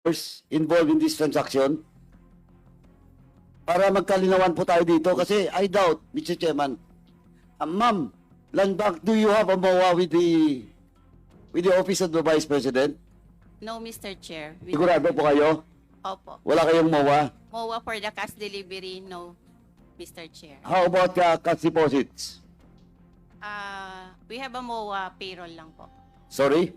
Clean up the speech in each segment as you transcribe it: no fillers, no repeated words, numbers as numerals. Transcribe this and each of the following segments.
involved in this transaction? Para magkalinawan po tayo dito kasi I doubt, Mr. Chairman. Ma'am, Land Bank, do you have a MOA with the Office of the Vice President? No, Mr. Chair. Sigurado po kayo? Opo. Wala kayong MOA? MOA for the cash delivery, no, Mr. Chair. How about cash deposits? We have a MOA payroll lang po. Sorry?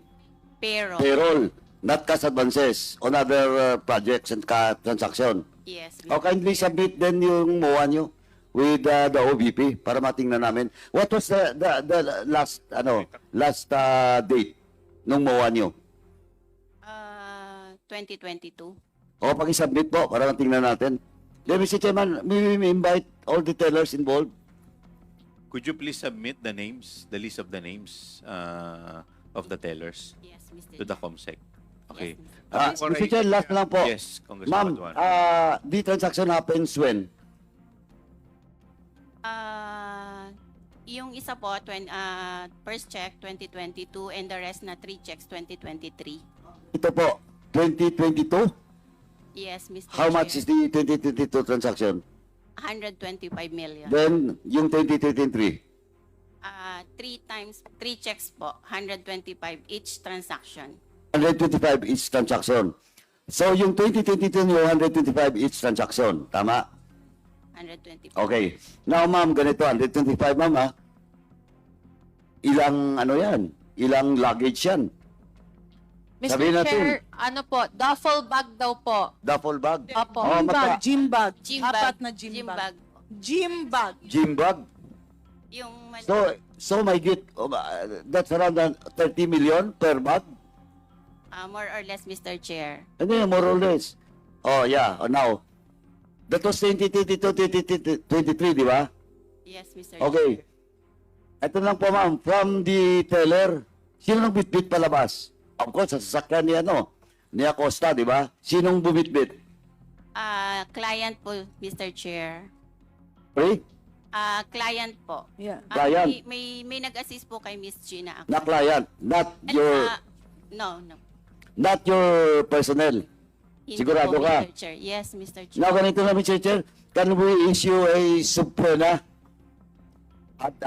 Payroll. Payroll, not cash advances on other projects and transaction. Yes. How kindly submit then yung MOA nyo with the OVP para matingnan namin. What was the last date nung MOA nyo? 2022. O, pag-submit po para matingnan natin. Then, Mr. Chairman, we invite all the tellers involved. Could you please submit the names, the list of the names of the tellers Yes, Mr. to the Chair. COMSEC? Okay. Yes, Mr. Chair, last lang po. Yes, Congressman Ma'am, Paduano. the transaction happens when? Yung isa po, first check 2022 and the rest na 3 checks 2023. Ito po, 2022? Yes, Mr. How Chair. much is the 2022 transaction? 125 million. Then, yung 2023? 3 checks po, 125 each transaction. 125 each transaction. So, yung 2022 yung 125 each transaction. Tama? 125. Okay. Now, ma'am, ganito, 125, ma'am, ha? Ilang, ano yan? Ilang luggage yan? Mr. Sabihin natin. Chair, ano po, duffel bag daw po. Duffel bag? Opo. Oh, Gym bag. Gym Apat bag. na gym Gym bag. bag. Gym bag. Gym bag? Yung So my get, that's around 30 million per bag? more or less, Mr. Chair. Ano yun, more or less? Oh, yeah. Oh, now, that was 2022, 2023, di ba? Yes, Mr. Chair. Okay. Ito lang po, ma'am. From the teller, sino nang bitbit palabas? Of course, sa sasakyan ni, ni Acosta, di ba? Sinong bumitbit? Client po, Mr. Chair. Pre? Client po. Yeah. Client. May nag-assist po kay Miss Gina. Na client, not your, No. not your personnel. Hindi Sigurado po, ka? Mr. Chair. Yes, Mr. Chair. Now, ganito na, Mr. Chair. Can we issue a subpoena at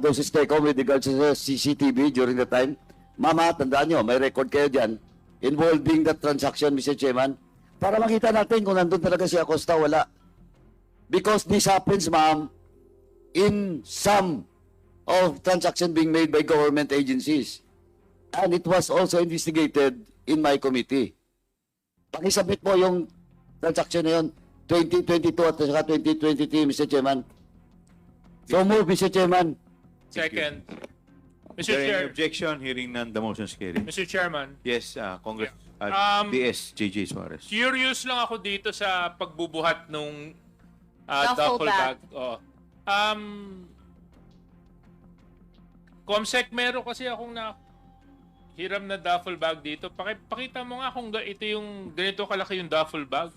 those stake with regards to CCTV during the time? Mama, tandaan nyo, may record kayo dyan involving that transaction, Mr. Chairman, para makita natin kung nandun talaga si Acosta, wala. Because this happens, ma'am, in some of transaction being made by government agencies. And it was also investigated in my committee. Pakisabit po yung transaction na yun, 2022 at saka 2023, Mr. Chairman. So move, Mr. Chairman. Second. Is Mr. there any Chair, objection? Hearing none, the motion is carried. Mr. Chairman, Yes, Congress. DS, JJ Suarez. curious lang ako dito sa pagbubuhat nung Duffel duffel bag. bag. Oh. Comsec, meron kasi akong hiram na duffel bag dito. Pakita mo nga kung ito yung ganito kalaki yung duffel bag.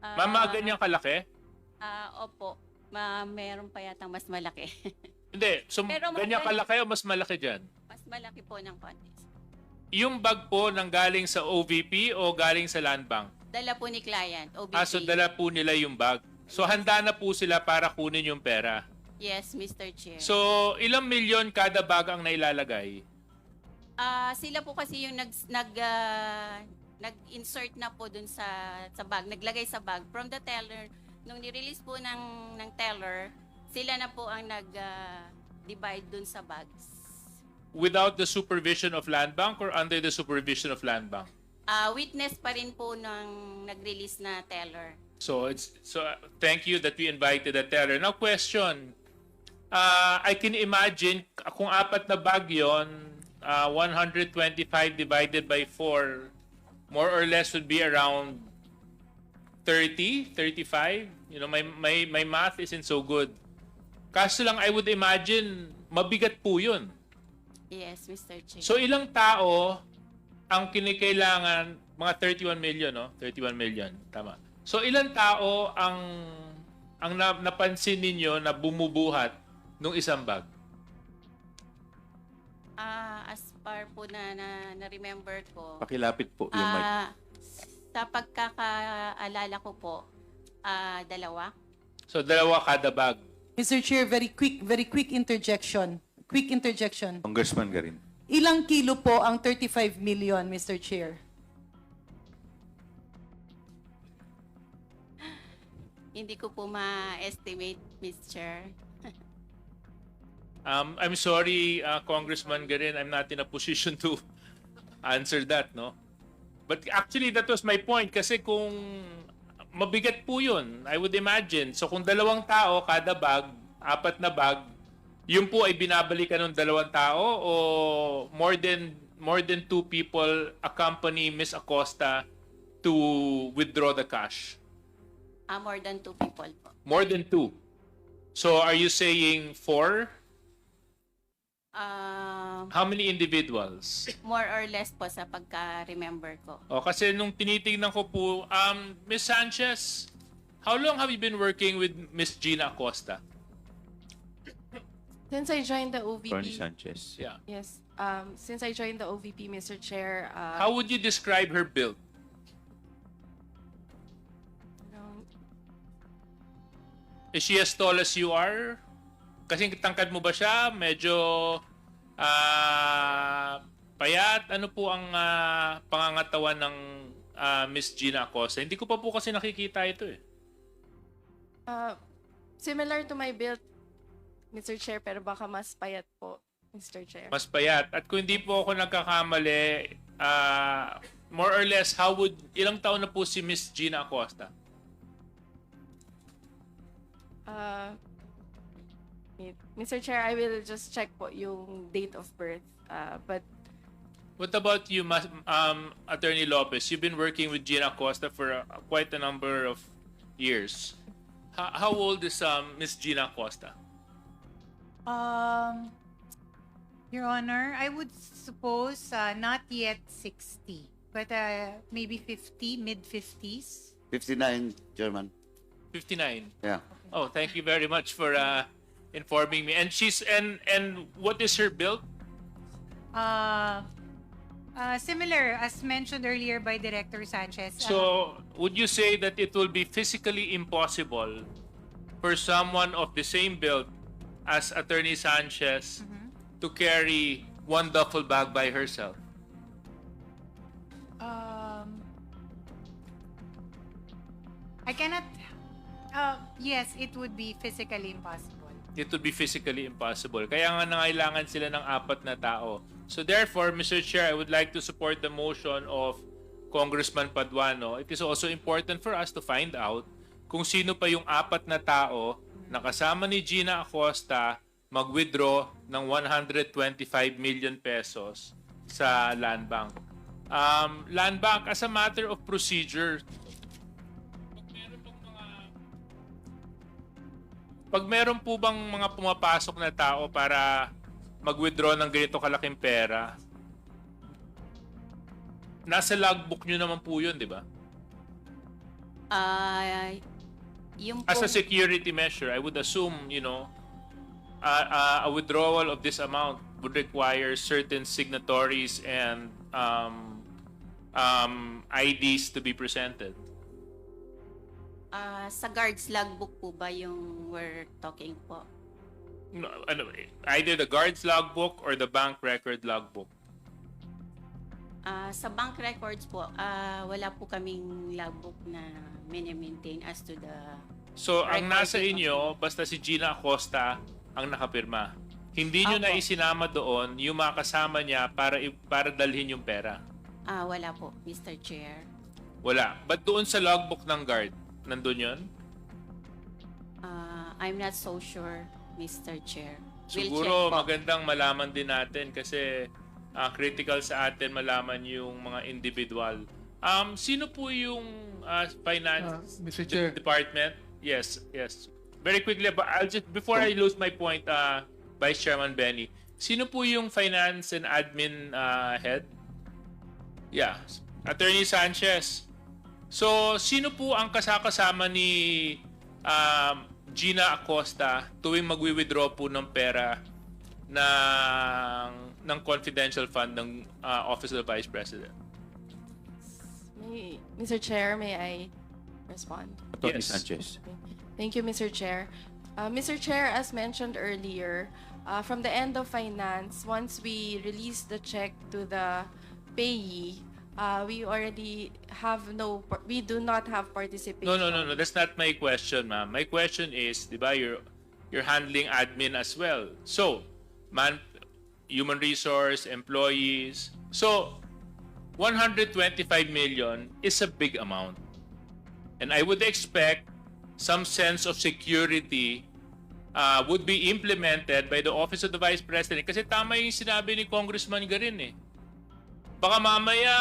Mama, ganyan kalaki? Opo. Meron pa yatang mas malaki. Hindi. So, Pero ganyan magkano- kalaki o mas malaki dyan? Mas malaki po ng konti. Yung bag po nang galing sa OVP o galing sa Land Bank? Dala po ni client, OBP. So dala po nila yung bag. So handa na po sila para kunin yung pera. Yes, Mr. Chair. So ilang milyon kada bag ang nailalagay? Sila po kasi yung nag-insert na po dun sa bag, naglagay sa bag from the teller. Nung ni-release po ng teller, sila na po ang nag-divide dun sa bags. Without the supervision of Land Bank or under the supervision of Land Bank? Witness pa rin po ng nag-release na teller. So thank you that we invited the teller. Now question, I can imagine kung 4 na bag yun, 125 divided by 4, more or less would be around 30, 35. You know, my math isn't so good. Kaso lang, I would imagine, mabigat po yun. Yes, Mr. Chair. So ilang tao ang kinikailangan, mga 31 million, no? 31 million, tama. So ilang tao ang napansin ninyo na bumubuhat nung isang bag? As far po na remember ko, Pakilapit po yung mic. sa pagkakaalala ko po, dalawa. So, dalawa kada bag. Mr. Chair, very quick interjection. Quick interjection. Congressman Garin. Ilang kilo po ang 35 million, Mr. Chair? Hindi ko po ma-estimate, Mr. I'm sorry, Congressman Garin, I'm not in a position to answer that, no? But actually, that was my point. Kasi kung mabigat po yun, I would imagine. So kung dalawang tao, kada bag, 4 na bag, yun po ay binabalikan ng dalawang tao o more than 2 people accompany Ms. Acosta to withdraw the cash? More than 2 people po. More than 2. So are you saying 4? How many individuals? More or less po sa pagka-remember ko. O, kasi nung tinitingnan ko po, Ms. Sanchez, how long have you been working with Ms. Gina Acosta? Since I joined the OVP, Attorney Sanchez. Yeah. yes, since I joined the OVP, Mr. Chair, How would you describe her build? um, Is she as tall as you are? Kasi tangkad mo ba siya? Medyo payat? Ano po ang pangangatawan ng Miss Gina Acosta? Hindi ko pa po kasi nakikita ito eh. similar to my build, Mr. Chair, pero baka mas payat po, Mr. Chair. Mas payat. At kung hindi po ako nagkakamali, more or less, ilang taon na po si Miss Gina Acosta? Mr. Chair, I will just check po yung date of birth. But What about you, Attorney Lopez? You've been working with Gina Acosta for quite a number of years. How old is Miss Gina Acosta? Your Honor, I would suppose not yet 60, but maybe 50, mid-50s. 59, Chairman. 59. Yeah. Oh, thank you very much for informing me. And and what is her build? Similar, as mentioned earlier by Director Sanchez. So, would you say that it will be physically impossible for someone of the same build as Attorney Sanchez to carry one duffel bag by herself? I cannot. Yes, it would be physically impossible. It would be physically impossible. Kaya nga nangailangan sila ng 4 na tao. So therefore, Mr. Chair, I would like to support the motion of Congressman Paduano. It is also important for us to find out kung sino pa yung 4 na tao na kasama ni Gina Acosta mag-withdraw ng 125 million pesos sa Land Bank. Land Bank, as a matter of procedure, pag meron po bang mga pumapasok na tao para mag-withdraw ng ganito kalaking pera, nasa logbook nyo naman po yun, di ba? Yung As a po, security measure, I would assume, a withdrawal of this amount would require certain signatories and IDs to be presented. sa guards logbook po ba yung we're talking po? No, either the guard's logbook or the bank record logbook. Sa bank records po, wala po kaming logbook na mini-maintain as to the... So, ang nasa recording inyo, basta si Gina Acosta ang nakapirma. Hindi nyo Opo. na isinama doon yung mga kasama niya para dalhin yung pera. wala po, Mr. Chair. Wala. But doon sa logbook ng guard, nandun yun? I'm not so sure, Mr. Chair. We'll Siguro check po. magandang malaman din natin kasi critical sa atin malaman yung mga individual. Sino po yung finance Mr. Chair. department? Yes. Very quickly, but I'll just before I lose my point, Vice Chairman Benny, sino po yung finance and admin head? Yeah, Attorney Sanchez. So, sino po ang kasama ni Gina Acosta tuwing magwi-withdraw po ng pera ng ng confidential fund ng Office of the Vice President? Mr. Chair, may I respond? Attorney Yes. Sanchez. Thank you, Mr. Chair. Mr. Chair, as mentioned earlier, from the end of finance, once we release the check to the payee, we already have we do not have participation. No. That's not my question, ma'am. My question is, di ba, you're handling admin as well. So, human resource, employees. So, 125 million is a big amount. And I would expect some sense of security would be implemented by the Office of the Vice President. Kasi tama yung sinabi ni Congressman Garin eh. Baka mamaya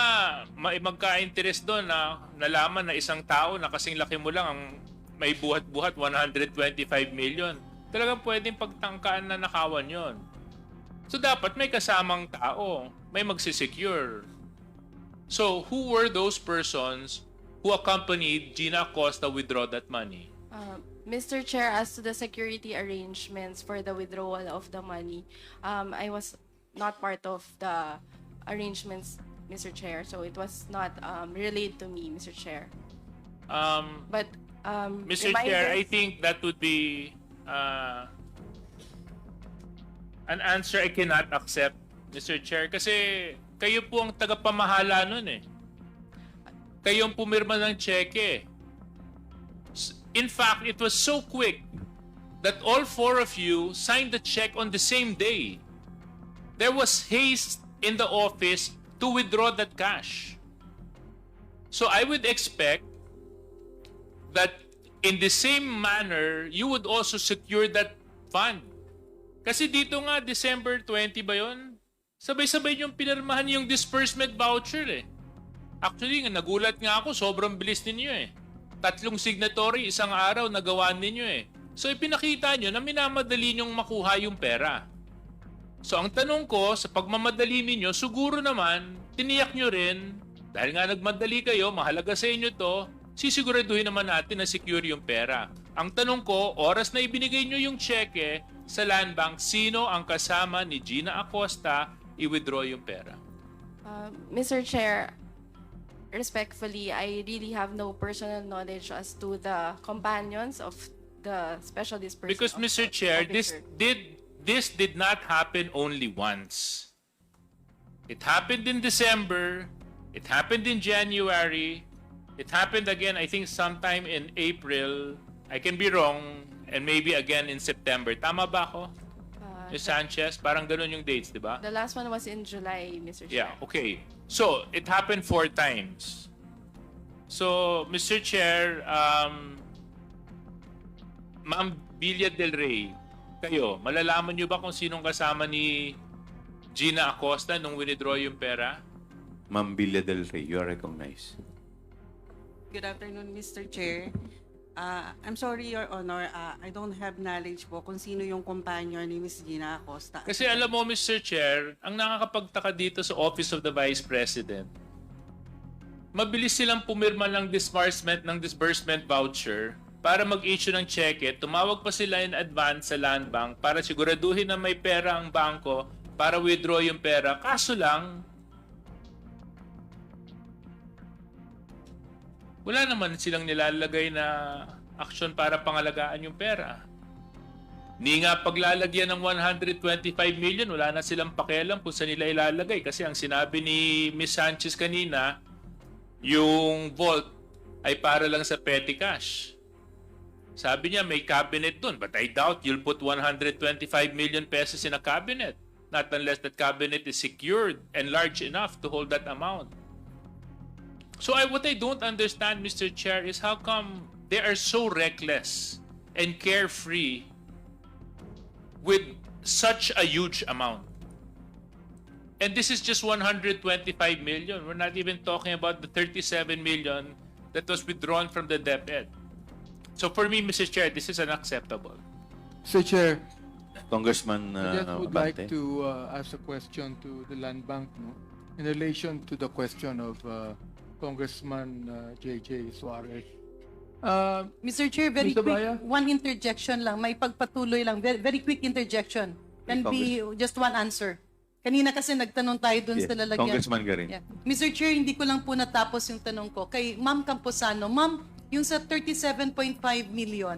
magka-interest doon na nalaman na isang tao na kasing laki mo lang ang may buhat-buhat 125 million. Talagang pwedeng pagtangkaan na nakawan yon. So dapat may kasamang tao, may magsisecure. So who were those persons who accompanied Gina Acosta withdraw that money? Mr. Chair, as to the security arrangements for the withdrawal of the money, I was not part of the arrangements, Mr. Chair, so it was not relayed to me, Mr. Chair. But Mr. Chair, I think that would be an answer I cannot accept, Mr. Chair, kasi kayo po ang tagapamahala nun eh. Kayo ang pumirma ng cheque. In fact, it was so quick that all four of you signed the check on the same day. There was haste in the office to withdraw that cash. So I would expect that in the same manner, you would also secure that fund. Kasi dito nga, December 20 ba yun? Sabay-sabay yung pinirmahan yung disbursement voucher eh. Actually, nagulat nga ako, sobrang bilis ninyo eh. 3 signatory, isang araw, nagawa ninyo eh. So ipinakita nyo na minamadali nyong makuha yung pera. So ang tanong ko, sa pagmamadali ninyo, siguro naman, tiniyak nyo rin, dahil nga nagmadali kayo, mahalaga sa inyo to, sisiguraduhin naman natin na secure yung pera. Ang tanong ko, oras na ibinigay nyo yung cheque sa land bank, sino ang kasama ni Gina Acosta i-withdraw yung pera? Mr. Chair, respectfully, I really have no personal knowledge as to the companions of the special disbursement. Because, Mr. Chair, this did not happen only once. It happened in December. It happened in January. It happened again, I think, sometime in April. I can be wrong. And maybe again in September. Tama ba ako? Ms. Sanchez? Parang ganun yung dates, di ba? The last one was in July, Mr. Chair. Yeah, okay. So, it happened 4 times. So, Mr. Chair, Ma'am Villa Del Rey, kayo, malalaman nyo ba kung sinong kasama ni Gina Acosta nung withdraw yung pera? Ma'am Villa Del Rey, you are recognized. Good afternoon, Mr. Chair. I'm sorry, Your Honor, I don't have knowledge po kung sino yung companion ni Ms. Gina Acosta. Kasi alam mo, Mr. Chair, ang nakakapagtaka dito sa Office of the Vice President, mabilis silang pumirma ng disbursement voucher para mag-issue ng cheque. Tumawag pa sila in advance sa land bank para siguraduhin na may pera ang bangko para withdraw yung pera. Kaso lang, wala naman silang nilalagay na action para pangalagaan yung pera. Ni nga paglalagyan ng 125 million, wala na silang pakialam kung saan nila ilalagay. Kasi ang sinabi ni Ms. Sanchez kanina, yung vault ay para lang sa petty cash. Sabi niya may cabinet dun, but I doubt you'll put 125 million pesos in a cabinet. Not unless that cabinet is secured and large enough to hold that amount. So what I don't understand, Mr. Chair, is how come they are so reckless and carefree with such a huge amount. And this is just 125 million. We're not even talking about the 37 million that was withdrawn from the DepEd. So for me, Mr. Chair, this is unacceptable. Mr. Chair, Congressman I just would Abante. like to ask a question to the Land Bank, no? In relation to the question of Congressman JJ Suarez. Mr. Chair, very Mr. quick, Baya? one interjection lang, may pagpatuloy lang, very quick interjection. Can be just one answer. Kanina kasi nagtanong tayo dun Yes, sa lalagyan. Congressman Garin. Yeah. Mr. Chair, hindi ko lang po natapos yung tanong ko. Kay Ma'am Camposano, Ma'am, yung sa 37.5 million,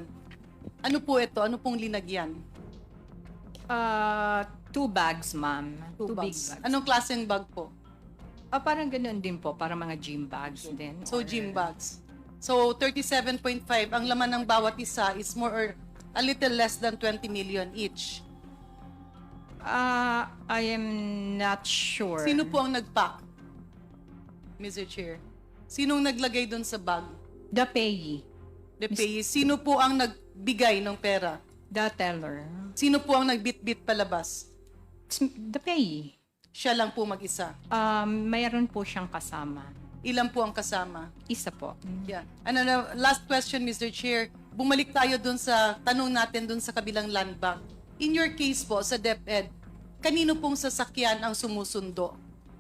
ano po ito? Ano pong linagyan? 2 bags, ma'am. Two big Bags. bags. Anong klaseng bag po? Parang ganun din po, para mga gym bags din. So, gym bags. So, 37.5, ang laman ng bawat isa is more or a little less than 20 million each. I am not sure. Sino po ang nag-pack? Mr. Chair. Sinong naglagay dun sa bag? The payee, The payee. Sino po ang nagbigay ng pera? the teller. Sino po ang nagbit-bit palabas? The payee. Siya lang po mag-isa. Mayroon po siyang kasama. Ilan po ang kasama? Isa po. Yeah. Last question, Mr. Chair. Bumalik tayo dun sa tanong natin dun sa kabilang land bank. In your case po, sa DepEd, kanino pong sasakyan ang sumusundo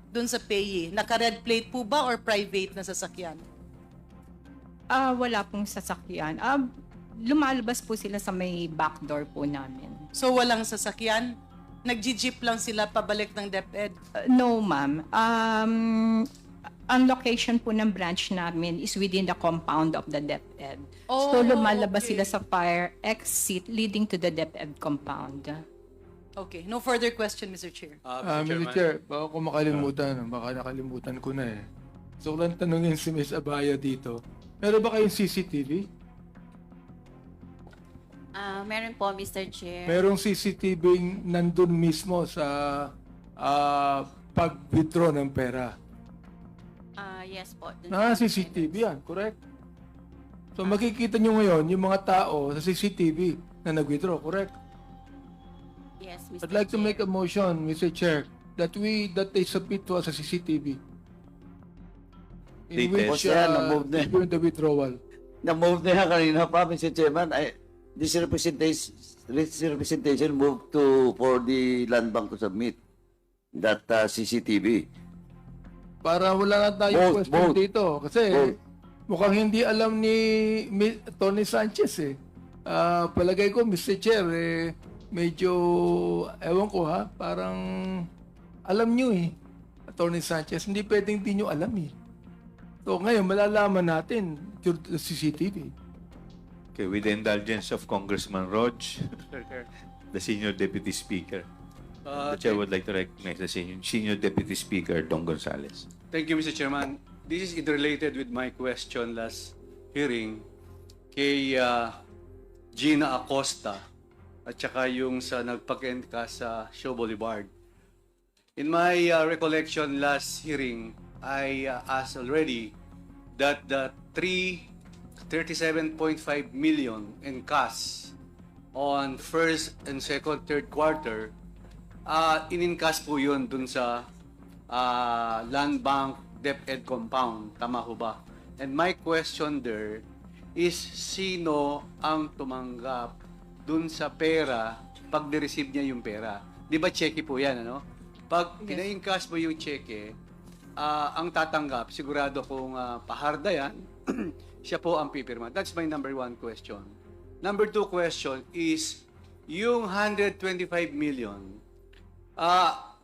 dun sa payee? Naka-red plate po ba or private na sasakyan? Wala pong sasakyan. Lumalabas po sila sa may back door po namin. So walang sasakyan? Nag-jeep lang sila pabalik ng DepEd? No, ma'am. Ang location po ng branch namin is within the compound of the DepEd. Oh, So lumalabas okay. sila sa fire exit leading to the DepEd compound. Okay. No further question, Mr. Chair. Mr. Chair, baka ko makalimutan, baka nakalimutan ko na eh. So, lang tanungin si Ms. Abaya dito. Meron ba kayong CCTV? Meron po, Mr. Chair. Merong CCTV nandun mismo sa pag-withdraw ng pera. Yes po. dun Na sa- CCTV yan, correct? So makikita nyo ngayon yung mga tao sa CCTV na nag-withdraw, correct? Yes, Mr. I'd like to Chair. make a motion, Mr. Chair, that they submit to us a CCTV. In Dated. which Basta yan, na-move na yan. during the withdrawal. Na-move na yan kanina pa, Mr. Chairman. This representation moved for the land bank to submit that CCTV. Para wala na tayong Vote, question vote. dito. Kasi Vote. mukhang hindi alam ni Tony Sanchez eh. Palagay ko, Mr. Chair, medyo, ewan ko ha, parang alam nyo eh, Tony Sanchez. Hindi pwedeng di nyo alam eh. So ngayon, malalaman natin through the CCTV. Okay, with the indulgence of Congressman Rog, the Senior Deputy Speaker. The Chair would like to recognize the Senior Deputy Speaker, Don Gonzales. Thank you, Mr. Chairman. This is interrelated with my question last hearing kay Gina Acosta at saka yung sa nagpag-end ka sa Show Boulevard. In my recollection last hearing, I asked already that the 37.5 million in cash on first and second, third quarter, in-encash po yun dun sa Land Bank DepEd compound. Tama ho ba? And my question there is, sino ang tumanggap dun sa pera pag ni-receive niya yung pera? Di ba cheque po yan, ano? Pag pina-encash mo yung cheque, ang tatanggap, sigurado kung paharda yan, siya po ang pipirma. That's my number one question. Number two question is, yung 125 million,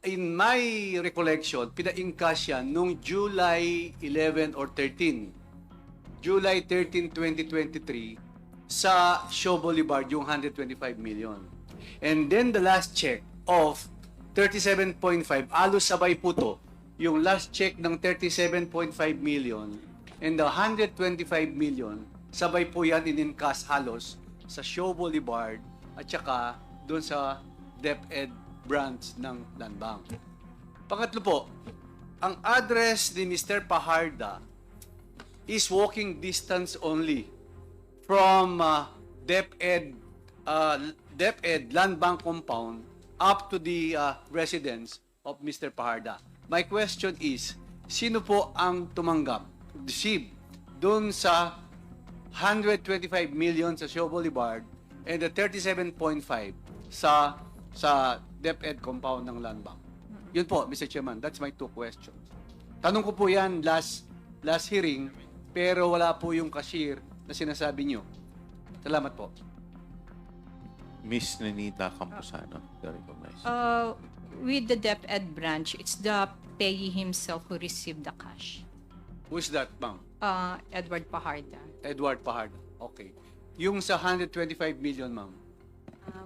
in my recollection, pina-encash yan nung July 11 or 13. July 13, 2023, sa Show Boulevard, yung 125 million. And then the last check of 37.5, alos sabay po to, yung last check ng 37.5 million and the 125 million, sabay po yan in-encash halos sa Show Boulevard at saka doon sa DepEd branch ng Land Bank. Pangatlo po, ang address ni Mr. Paharda is walking distance only from DepEd Land Bank compound up to the residence of Mr. Paharda. My question is, sino po ang tumanggap, receive, doon sa 125 million sa Show Boulevard and the 37.5 sa DepEd compound ng Land Bank? Yun po, Mr. Chairman, that's my two questions. Tanong ko po yan last hearing, pero wala po yung cashier na sinasabi nyo. Salamat po. Miss Nenita Camposano, the recognized. with the DepEd branch, it's the payee himself who received the cash. Who is that, ma'am? Edward Pajarda. Edward Pahard. Okay. Yung sa 125 million, ma'am.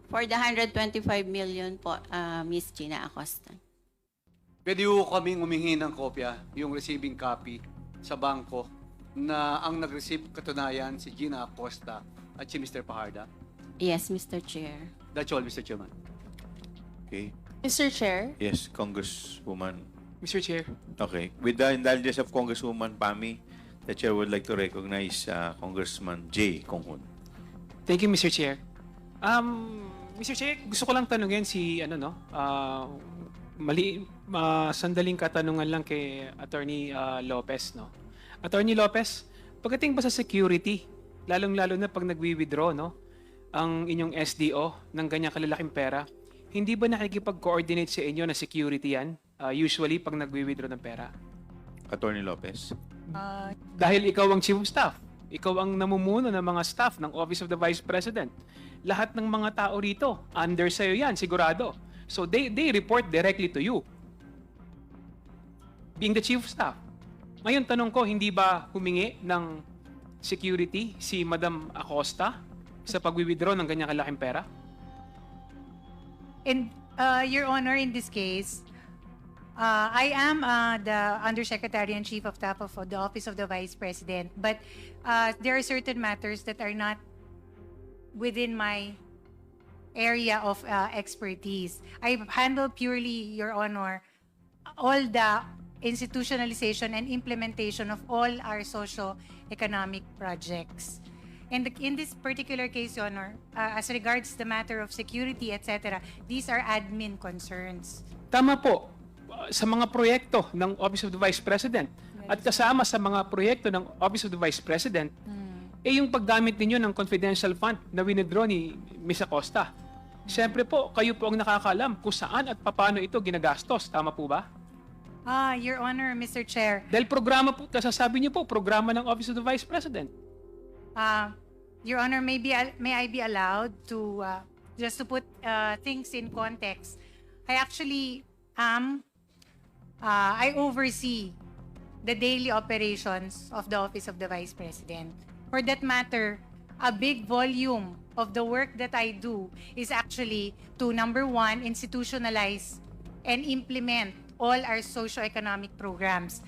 For the 125 million po, Miss Gina Acosta. Pwede ho kaming humingi ng kopya, yung receiving copy sa bangko na ang nag-receive katunayan si Gina Acosta at si Mr. Pajarda. Yes, Mr. Chair. That's all, Mr. Chairman. Okay. Mr. Chair, Yes, Congresswoman. Mr. Chair. Okay. With the indulgence of Congresswoman Pami, the Chair would like to recognize Congressman J. Konghun. Thank you, Mr. Chair. Mr. Chair, gusto ko lang tanungin si sandaling katanungan lang kay Attorney Lopez, no? Attorney Lopez, pagdating ba sa security, lalong-lalo na pag nagwi-withdraw, no, ang inyong SDO ng ganyang kalalaking pera, hindi ba nakikipag-coordinate sa inyo na security yan? Usually, pag nagwi-withdraw ng pera. Attorney Lopez. Dahil ikaw ang chief of staff, ikaw ang namumuno ng mga staff ng Office of the Vice President. Lahat ng mga tao rito, under sa'yo yan, sigurado. So they report directly to you. Being the chief of staff. Ngayon, tanong ko, hindi ba humingi ng security si Madam Acosta sa pag-withdraw ng ganyang kalaking pera? And Your Honor, in this case, I am the Undersecretary and Chief of Staff of the Office of the Vice President, but there are certain matters that are not within my area of expertise. I handle purely, Your Honor, all the institutionalization and implementation of all our socio-economic projects. And in this particular case, Your Honor, as regards the matter of security, etc., these are admin concerns. Tama po. Sa mga proyekto ng Office of the Vice President at kasama sa mga proyekto ng Office of the Vice President, yung paggamit ninyo ng confidential fund na winidraw ni Ms. Acosta. Siyempre po, kayo po ang nakakaalam kung saan at paano ito ginagastos. Tama po ba? Your Honor, Mr. Chair. Dahil programa po, kasasabi niyo po, programa ng Office of the Vice President. Your Honor, may I be allowed to, just to put things in context, I actually I oversee the daily operations of the Office of the Vice President. For that matter, a big volume of the work that I do is actually to, number one, institutionalize and implement all our socio-economic programs.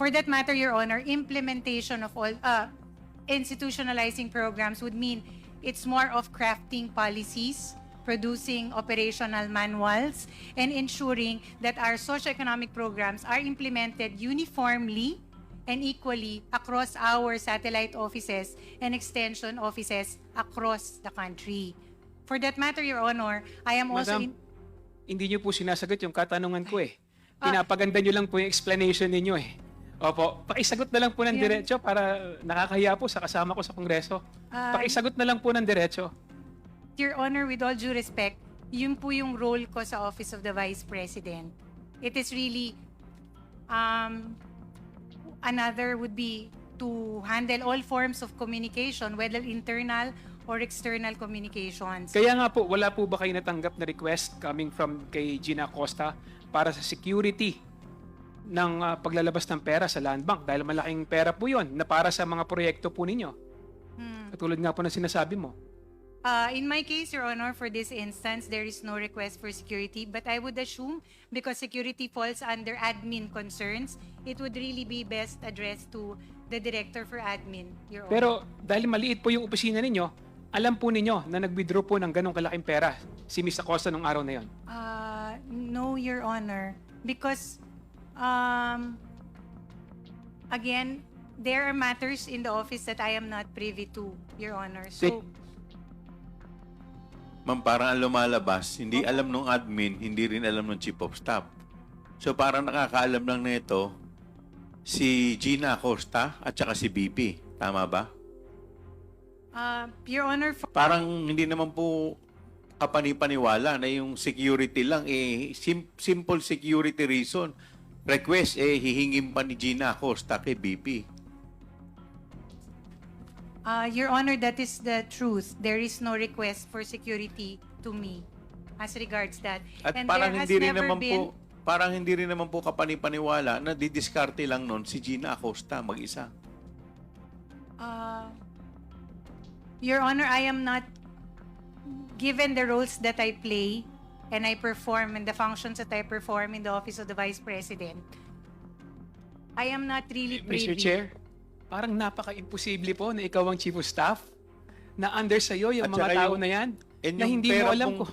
For that matter, Your Honor, implementation of all institutionalizing programs would mean it's more of crafting policies, producing operational manuals, and ensuring that our socio-economic programs are implemented uniformly and equally across our satellite offices and extension offices across the country. For that matter, Your Honor, I am also... Madam, hindi niyo po sinasagot yung katanungan ko eh. Pinapaganda niyo lang po yung explanation ninyo eh. Opo, pakisagot na lang po ng diretso para nakakahiya po sa kasama ko sa Kongreso. Pakisagot na lang po ng diretso. Your Honor, with all due respect, yun po yung role ko sa Office of the Vice President. It is really, another would be to handle all forms of communication, whether internal or external communications. Kaya nga po, wala po ba kayo natanggap na request coming from kay Gina Acosta para sa security ng paglalabas ng pera sa Land Bank? Dahil malaking pera po yun na para sa mga proyekto po ninyo. Katulad nga po ng sinasabi mo. In my case, Your Honor, for this instance, there is no request for security, but I would assume because security falls under admin concerns, it would really be best addressed to the Director for Admin, Your Honor. Pero dahil maliit po yung opisina ninyo, alam po ninyo na nag-withdraw po ng ganong kalaking pera si Ms. Acosta nung araw na yon? No, Your Honor, because again, there are matters in the office that I am not privy to, Your Honor. So, Ma'am, parang ang lumalabas, hindi alam ng admin, hindi rin alam ng chief of staff. So parang nakakaalam lang na ito si Gina Acosta at saka si BP. Tama ba? Your Honor, Parang hindi naman po kapanipaniwala na yung security lang, simple security reason. Request, hihingin pa ni Gina Acosta kay BP. Your Honor, that is the truth. There is no request for security to me. as regards that. At And parang there has hindi rin never naman been- po, parang hindi rin naman po kapanipaniwala na didiskarte lang nun si Gina Acosta mag-isa. Your Honor, I am not given the roles that I play and I perform and the functions that I perform in the Office of the Vice President. I am not really privy. Mr. Chair, parang napaka-imposible po na ikaw ang Chief of Staff, na under sa'yo yung At mga saka tao yung- na yan, And na yung hindi mo pera alam pong- ko.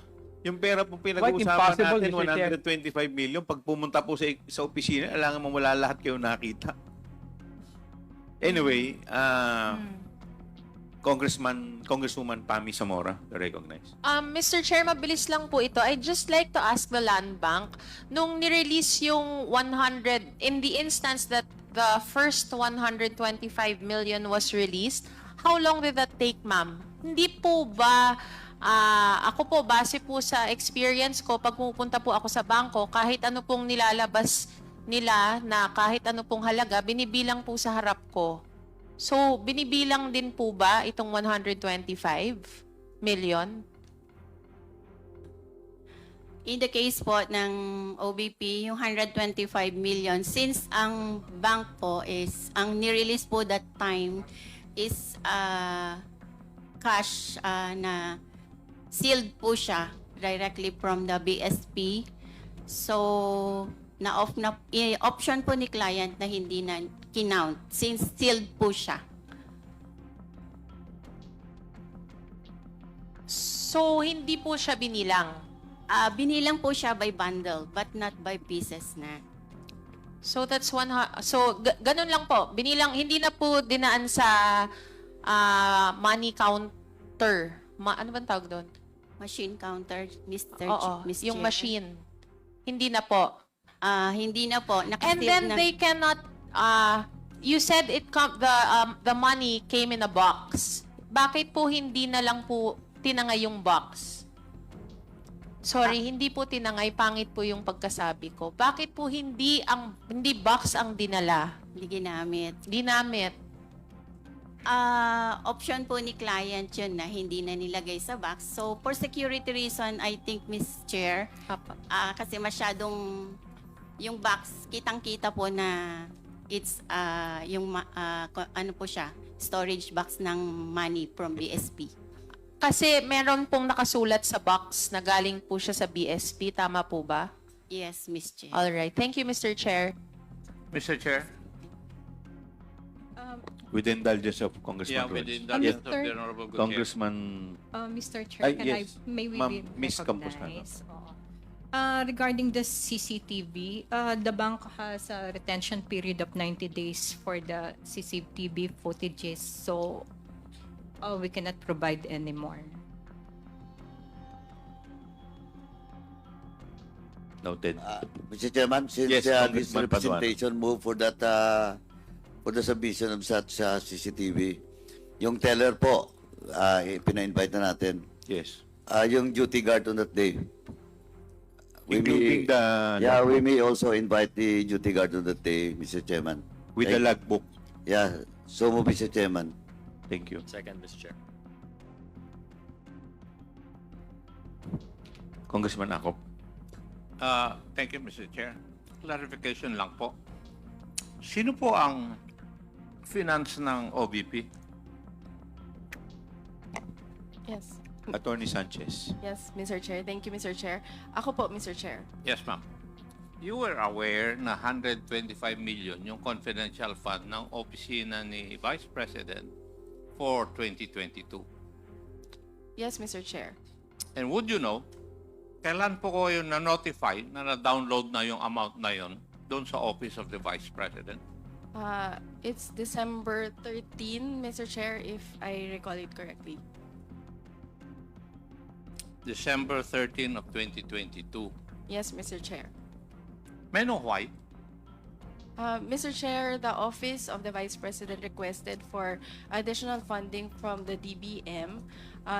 Yung pera pong Quite pinag-uusapan impossible, natin, Mr. Chair. 125 million, pag pumunta po sa opisina, alangan mo wala lahat kayo nakita. Anyway, Congresswoman Pami Zamora, recognize. Mr. Chair, mabilis lang po ito. I'd just like to ask the Land Bank, nung nirelease yung 100, in the instance that the first 125 million was released, how long did that take, ma'am? Hindi po ba, ako po, base po sa experience ko, pag pupunta po ako sa bangko, kahit ano pong nilalabas nila na kahit ano pong halaga, binibilang po sa harap ko. So, binibilang din po ba itong 125 million? In the case po ng OBP, yung 125 million, since ang bank po is, ang nirelease po that time is cash na sealed po siya directly from the BSP. So, option po ni client na hindi na kinount since sealed po siya. So, hindi po siya binilang? Binilang po siya by bundle but not by pieces na. So, that's ganun lang po. Binilang, hindi na po dinaan sa money counter. Ano bang tawag doon? Machine counter, Mr. Oo, Miss yung Chair. machine. Hindi na po. Hindi na po. And then they cannot, you said the money came in a box. Bakit po hindi na lang po tinangay yung box? Sorry, hindi po tinangay, pangit po yung pagkasabi ko. Bakit po hindi box ang dinala? Hindi ginamit. Ginamit. Option po ni client yun na hindi na nilagay sa box. So, for security reason, I think, Miss Chair, kasi masyadong yung box, kitang-kita po na it's ano po siya, storage box ng money from BSP. Kasi meron pong nakasulat sa box na galing po siya sa BSP. Tama po ba? Yes, Miss Chair. All right. Thank you, Mr. Chair. Mr. Chair? With the indulgence of Congressman with Rhodes. the indulgence Mr. of the Honorable Gutierrez. Congressman, Mr. Chair, yes. may we Ma'am, be Miss Campos na, recognized? Regarding the CCTV, the bank has a retention period of 90 days for the CCTV footages, so we cannot provide anymore. noted. Mr. Chairman, since Yes, this Congressman representation move for that for the submission of such CCTV, yung teller po, pina-invite na natin. Yes. Yung duty guard on that day. Including we may also invite the duty guard on that day, Mr. Chairman. with the logbook. Yeah, so move, Mr. Chairman. Thank you. Second, Mr. Chair. Congressman Akop. Thank you, Mr. Chair. Clarification lang po. Sino po ang finance ng OBP? Yes. Attorney Sanchez. Yes, Mr. Chair. Thank you, Mr. Chair. Ako po, Mr. Chair. Yes, ma'am. You were aware na 125 million yung confidential fund ng opisina ni Vice President for 2022. Yes, Mr. Chair. And would you know, kailan po ko yung na-notify na na-download na yung amount na yun doon sa Office of the Vice President? It's December 13, Mr. Chair, if I recall it correctly. December 13 of 2022. Yes, Mr. Chair. May I know why? Mr. Chair, the Office of the Vice President requested for additional funding from the DBM,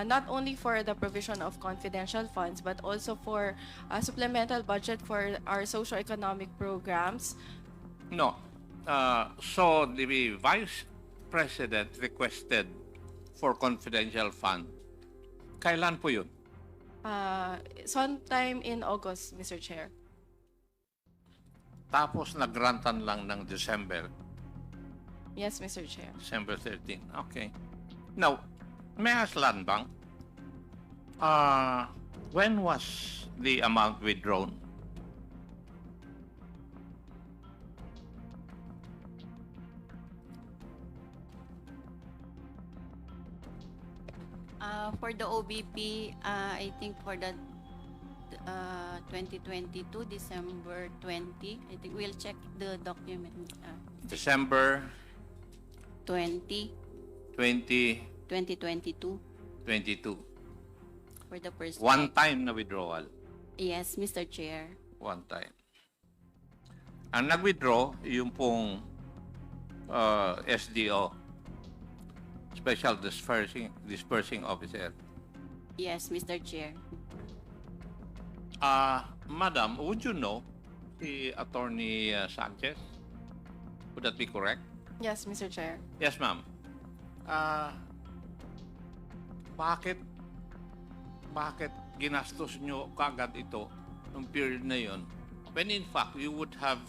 not only for the provision of confidential funds, but also for a supplemental budget for our socio-economic programs. No. So the Vice President requested for confidential fund. Kailan po yun? Sometime in August, Mr. Chair. Tapos nagrantan lang ng December. Yes, Mr. Chair. December 13. Okay. Now, may I ask Land Bank, when was the amount withdrawn? For the OBP, I think for the 2022, December 20, I think we'll check the document. December 20, 2022 2022. for the first One check. time na withdrawal. Yes, Mr. Chair. One time. Ang nag-withdraw, yung pong SDO, Special Dispersing Officer. Yes, Mr. Chair. Madam, would you know si Attorney Sanchez? Would that be correct? Yes, Mr. Chair. Yes, ma'am. Bakit ginastos nyo kagad ito nung period na yon, when in fact you would have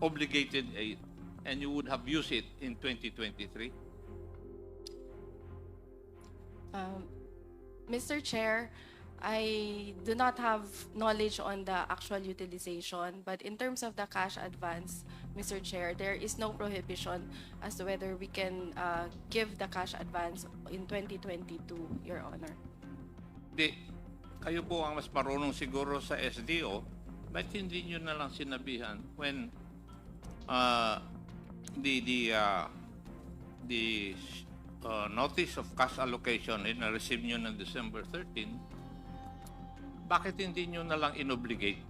obligated it and you would have used it in 2023? Mr. Chair, I do not have knowledge on the actual utilization, but in terms of the cash advance, Mr. Chair, there is no prohibition as to whether we can give the cash advance in 2022, Your Honor. Di, kayo po ang mas marunong siguro sa SDO, ba't hindi nyo na lang sinabihan when the notice of cash allocation na receive nyo ng December 13, bakit hindi nyo na lang inobligate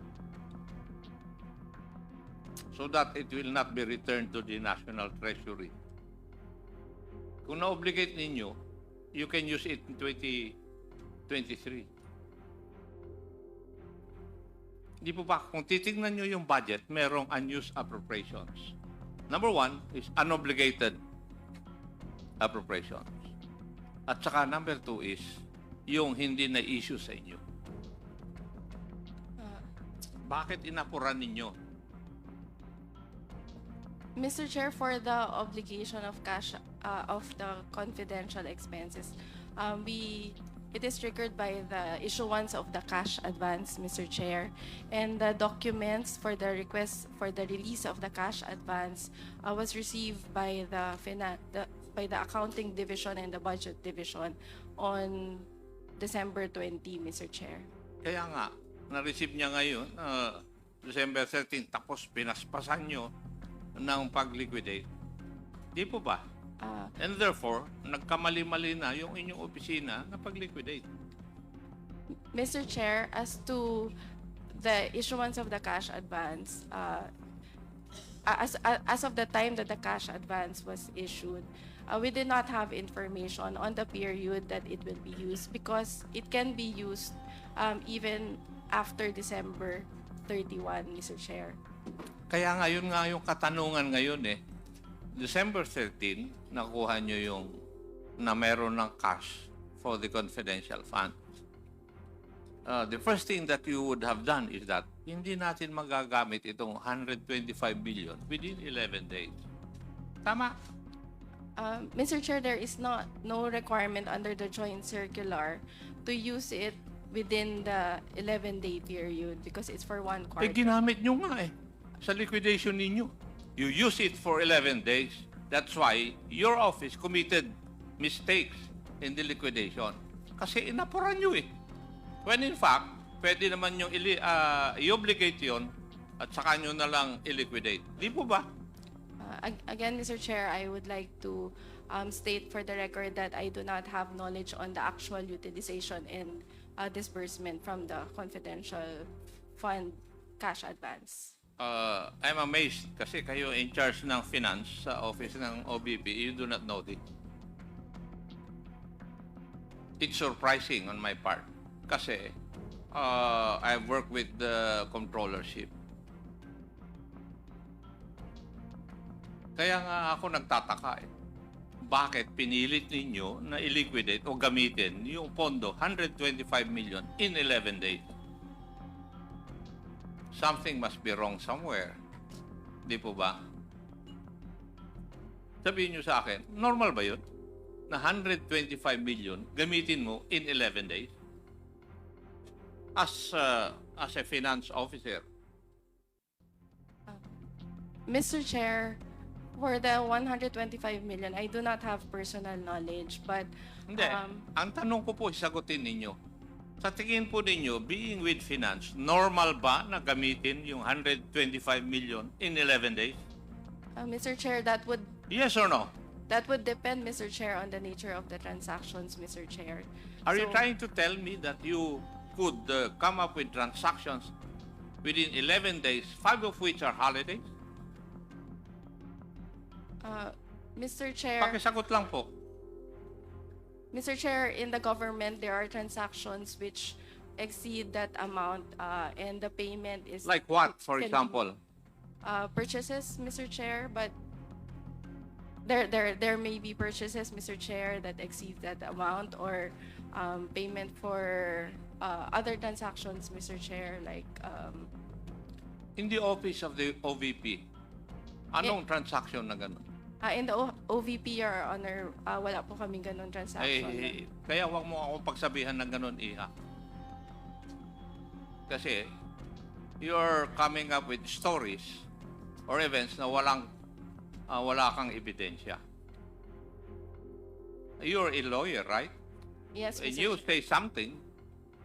so that it will not be returned to the National Treasury? Kung na-obligate ninyo, you can use it in 2023. Di po ba, kung titignan nyo yung budget, merong unused appropriations. Number one is unobligated appropriations. At saka number two is yung hindi na-issue sa inyo. Bakit inapuran ninyo? Mr. Chair, for the obligation of cash of the confidential expenses, it is triggered by the issuance of the cash advance, Mr. Chair, and the documents for the request for the release of the cash advance was received by the accounting division and the budget division on December 20, Mr. Chair. Kaya nga, na-receive niya ngayon, December 13, tapos pinaspasan nyo ng pag-liquidate. Di po ba? And therefore, nagkamali-mali na yung inyong opisina na pag-liquidate. Mr. Chair, as to the issuance of the cash advance, as of the time that the cash advance was issued, we did not have information on the period that it will be used because it can be used even after December 31, Mr. Chair. Kaya ngayon nga yung katanungan ngayon December 13, nakuha nyo yung na meron ng cash for the confidential fund. The first thing that you would have done is that hindi natin magagamit itong 125 billion within 11 days. Tama? Mr. Chair, there is no requirement under the joint circular to use it within the 11-day period because it's for one quarter. Ginamit nyo nga sa liquidation ninyo. You use it for 11 days. That's why your office committed mistakes in the liquidation. Kasi inapuran nyo When in fact, pwede naman yung i-obligate yun at saka nyo na lang i-liquidate. Di po ba? Again, Mr. Chair, I would like to state for the record that I do not have knowledge on the actual utilization and disbursement from the confidential fund cash advance. I'm amazed kasi kayo in charge ng finance sa office ng OBP, you do not know it. It's surprising on my part kasi I've worked with the controllership. Kaya nga ako nagtataka bakit pinilit ninyo na i-liquidate o gamitin yung pondo 125 million in 11 days. Something must be wrong somewhere. Di po ba? Sabihin nyo sa akin, normal ba yun? Na 125 million gamitin mo in 11 days? As a finance officer. Mr. Chair, for the 125 million, I do not have personal knowledge, but Hindi. Ang tanong ko po, sagutin ninyo. Sa tingin po ninyo, being with finance, normal ba na gamitin yung 125 million in 11 days? Mr. Chair, that would Yes or no? depend, Mr. Chair, on the nature of the transactions, Mr. Chair. Are you So- trying to tell me that you could come up with transactions within 11 days, 5 of which are holidays? Mr. Chair, Pakisagot lang po. Mr. Chair, in the government, there are transactions which exceed that amount, and the payment is Like what, for can be, example? purchases, Mr. Chair, but there may be purchases, Mr. Chair, that exceed that amount, or payment for other transactions, Mr. Chair, like In the office of the OVP, anong transaction na gano'n? in the OVP, Your Honor, wala po kaming ganun transaction. Kaya wag mo akong pagsabihan ng gano'n, Iha. Kasi, you're coming up with stories or events na wala kang ebidensya. You're a lawyer, right? Yes, When Mr. you Chair. say something,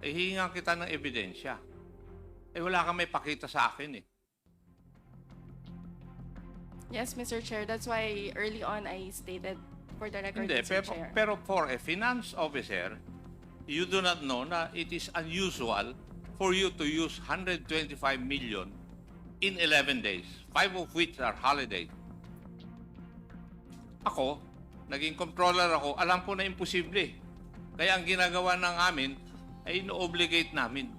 hihingan kita ng ebidensya. Wala kang may pakita sa akin eh. Yes, Mr. Chair. That's why early on I stated for the record, Hindi, Mr. Chair. pero for a finance officer, you do not know na it is unusual for you to use 125 million in 11 days, 5 of which are holiday. Ako, naging controller ako, alam ko na imposible. Kaya ang ginagawa ng amin ay ino-obligate namin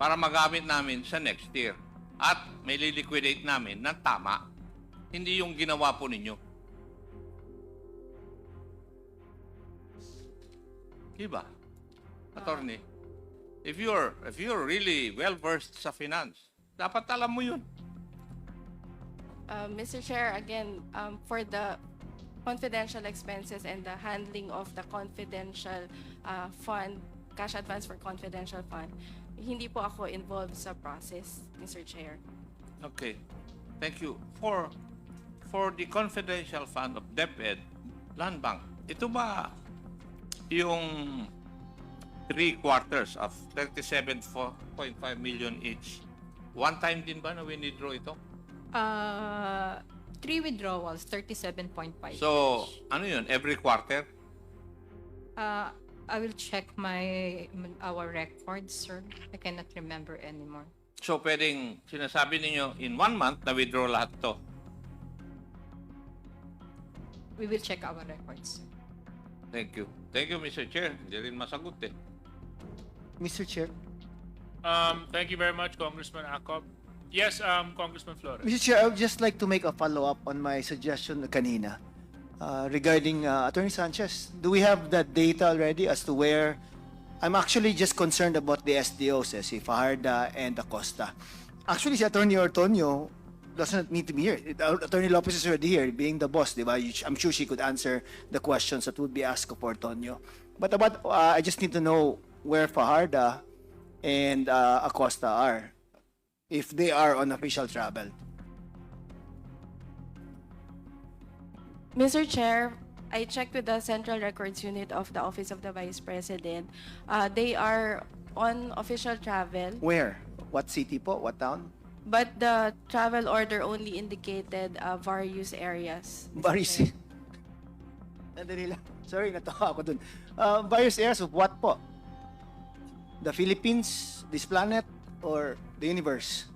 para magamit namin sa next year. At may liquidate namin ng tama. Hindi yung ginawa po ninyo. Diba? Attorney, if you're really well-versed sa finance, dapat alam mo yun. Mr. Chair, again, for the confidential expenses and the handling of the confidential fund, cash advance for confidential fund, hindi po ako involved sa process, Mr. Chair. Okay. Thank you. For the confidential fund of DepEd, Land Bank, ito ba yung 3/4 of 37.5 million each? One time din ba na winidraw ito? 3 withdrawals, 37.5. So, ano yun? Every quarter? I will check our records, sir. I cannot remember anymore. So, pwedeng sinasabi ninyo, in 1 month, na-withdraw lahat to. We will check our records. Thank you. Thank you, Mr. Chair. Hindi rin masagot eh. Mr. Chair. Thank you very much, Congressman Acop. Yes, Congressman Flores. Mr. Chair, I would just like to make a follow-up on my suggestion kanina regarding Attorney Sanchez. Do we have that data already as to where? I'm actually just concerned about the SDOs, si Fajarda and Acosta. Actually, si Attorney Ortonio doesn't need to be here. Attorney Lopez is already here, being the boss, di ba? I'm sure she could answer the questions that would be asked of Ortonio. But about, I just need to know where Fajarda and Acosta are, if they are on official travel. Mr. Chair, I checked with the Central Records Unit of the Office of the Vice President. They are on official travel, Where? What city po? What town? but the travel order only indicated various areas. Mr. Various. Chair. Nandali lang. Sorry, natawa ako dun. Various areas of what po? The Philippines, this planet, or the universe?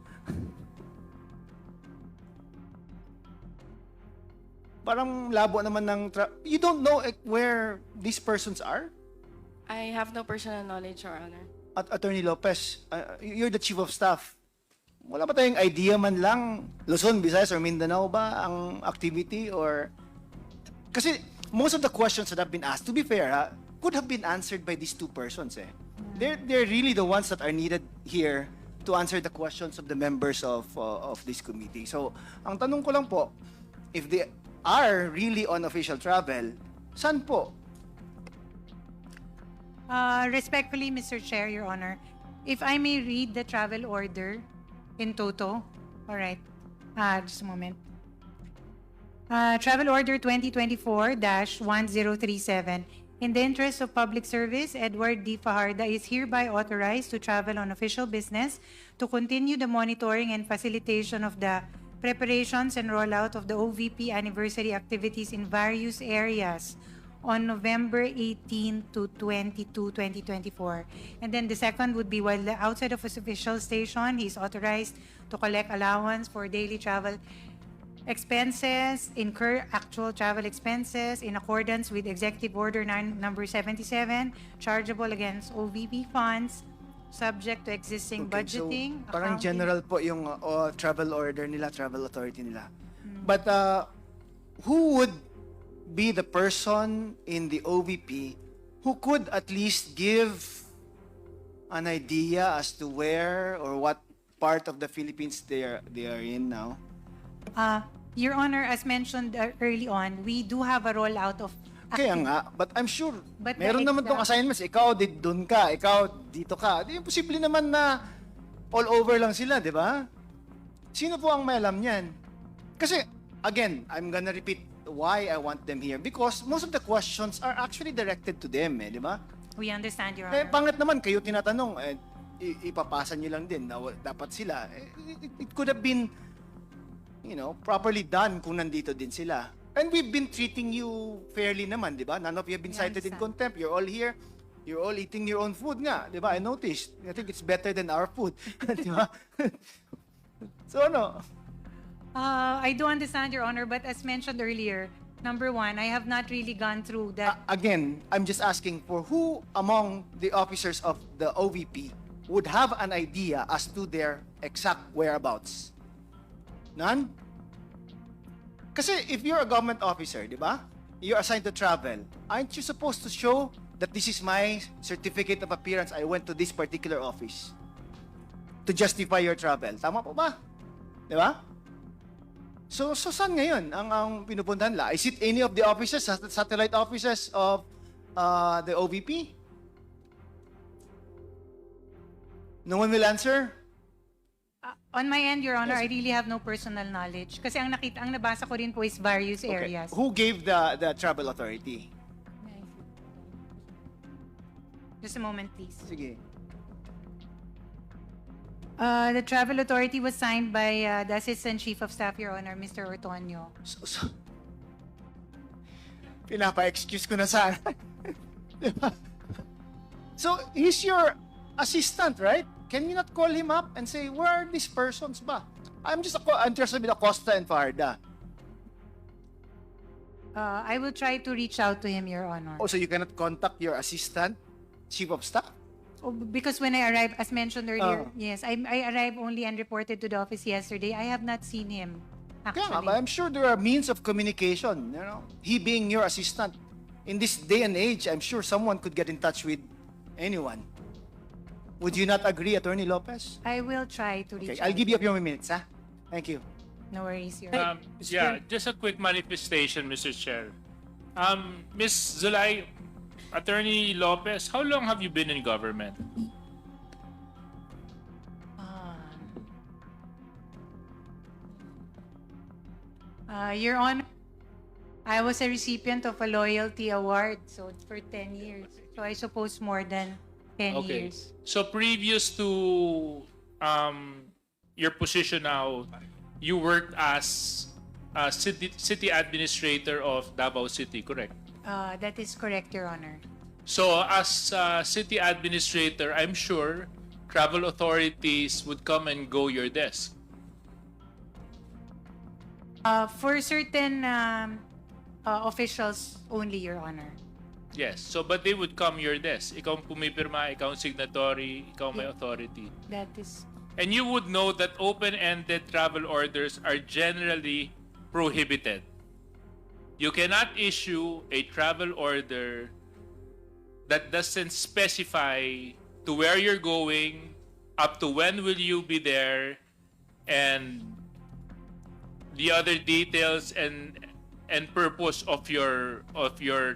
Parang labo naman ng... You don't know where these persons are? I have no personal knowledge, Your Honor. At Attorney Lopez, you're the Chief of Staff. Wala ba tayong idea man lang, Luzon, Visayas, or Mindanao ba ang activity or Kasi most of the questions that have been asked, to be fair, could have been answered by these two persons. They're really the ones that are needed here to answer the questions of the members of this committee. So, ang tanong ko lang po, if they are really on official travel, saan po? Respectfully, Mr. Chair, Your Honor, if I may read the travel order in toto. All right. Just a moment. Travel Order 2024-1037. In the interest of public service, Edward D. Fajarda is hereby authorized to travel on official business to continue the monitoring and facilitation of the preparations and rollout of the OVP anniversary activities in various areas on November 18 to 22, 2024. And then the second would be while outside of his official station, he is authorized to collect allowance for daily travel expenses, incur actual travel expenses in accordance with Executive Order number 77, chargeable against OVP funds, subject to existing budgeting. So, parang accounting. general po yung travel order nila, travel authority nila. But who would be the person in the OVP who could at least give an idea as to where or what part of the Philippines they are in now? Your Honor, as mentioned early on, we do have a rollout of Kaya nga, but I'm sure, But meron the naman tong assignments. Ikaw, doon ka. Ikaw, dito ka. Di, posible naman na all over lang sila, di ba? Sino po ang may alam niyan? Kasi, again, I'm gonna repeat why I want them here. Because most of the questions are actually directed to them, di ba? We understand, Your Eh, Honor. pangit naman, kayo tinatanong, ipapasa nyo lang din na dapat sila. It could have been, properly done kung nandito din sila. And we've been treating you fairly naman, di ba? None of you have been cited in contempt. You're all here. You're all eating your own food nga, di ba? I noticed. I think it's better than our food. Di ba? So, I do understand, Your Honor, but as mentioned earlier, number one, I have not really gone through that. Again, I'm just asking for who among the officers of the OVP would have an idea as to their exact whereabouts? None? Kasi if you're a government officer, di ba? You're assigned to travel. Aren't you supposed to show that this is my certificate of appearance? I went to this particular office to justify your travel. Tama po ba? Di ba? So saan ngayon ang pinupuntahan nila? Is it any of the offices, satellite offices of the OVP? No one will answer? On my end, Your Honor, I really have no personal knowledge. Kasi ang nabasa ko rin po is various areas. Who gave the travel authority? Just a moment, please. Sige. The travel authority was signed by the Assistant Chief of Staff, Your Honor, Mr. Ortonio. Pinapa-excuse ko na sana. Diba? So, he's your assistant, right? Can you not call him up and say, where are these persons ba? I'm just interested with Acosta and Fajarda. I will try to reach out to him, Your Honor. Oh, so you cannot contact your assistant, Chief of Staff? Oh, because when I arrived, as mentioned earlier, yes, I arrived only and reported to the office yesterday. I have not seen him, actually. Yeah, but I'm sure there are means of communication, He being your assistant. In this day and age, I'm sure someone could get in touch with anyone. Would you not agree, Attorney Lopez? I will try to reach Okay, out. I'll give you a few minutes, ha? Thank you. No worries, Your Honor. Yeah, just a quick manifestation, Mr. Chair. Ms. Zulay, Attorney Lopez, how long have you been in government? Your Honor, I was a recipient of a loyalty award, so for 10 years. So I suppose more than 10 years. So previous to your position now, you worked as city administrator of Davao City, correct? That is correct, Your Honor. So as city administrator, I'm sure travel authorities would come and go your desk. For certain officials only, Your Honor. Yes. So but they would come your desk. Ikaw ang pumipirma, ikaw ang signatory, ikaw may authority. That is... And you would know that open-ended travel orders are generally prohibited. You cannot issue a travel order that doesn't specify to where you're going, up to when will you be there, and the other details and purpose of your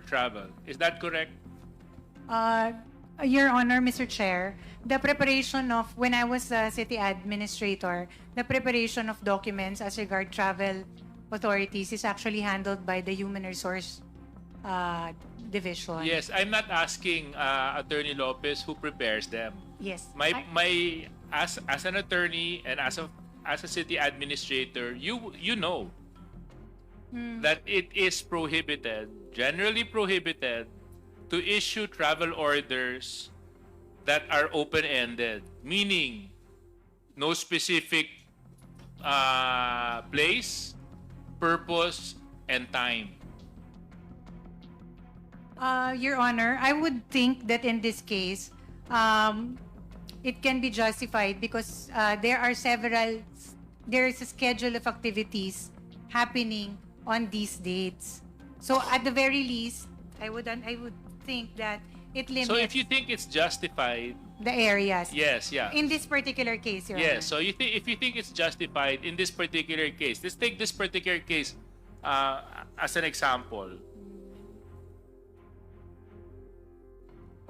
travel. Is that correct? Your Honor, Mr. Chair, the preparation of, when I was a city administrator, the preparation of documents as regard travel authorities is actually handled by the Human Resource Division. Yes, I'm not asking Attorney Lopez who prepares them. Yes. As an attorney and as a city administrator, you know that it is prohibited, generally prohibited, to issue travel orders that are open-ended, meaning no specific place, purpose, and time. Your Honor, I would think that in this case, it can be justified because there is a schedule of activities happening on these dates. So at the very least, I would think that it limits So if you think it's justified, the areas. yes, yeah. In this particular case, Your Honor. Yes, so if you think it's justified in this particular case, let's take this particular case as an example.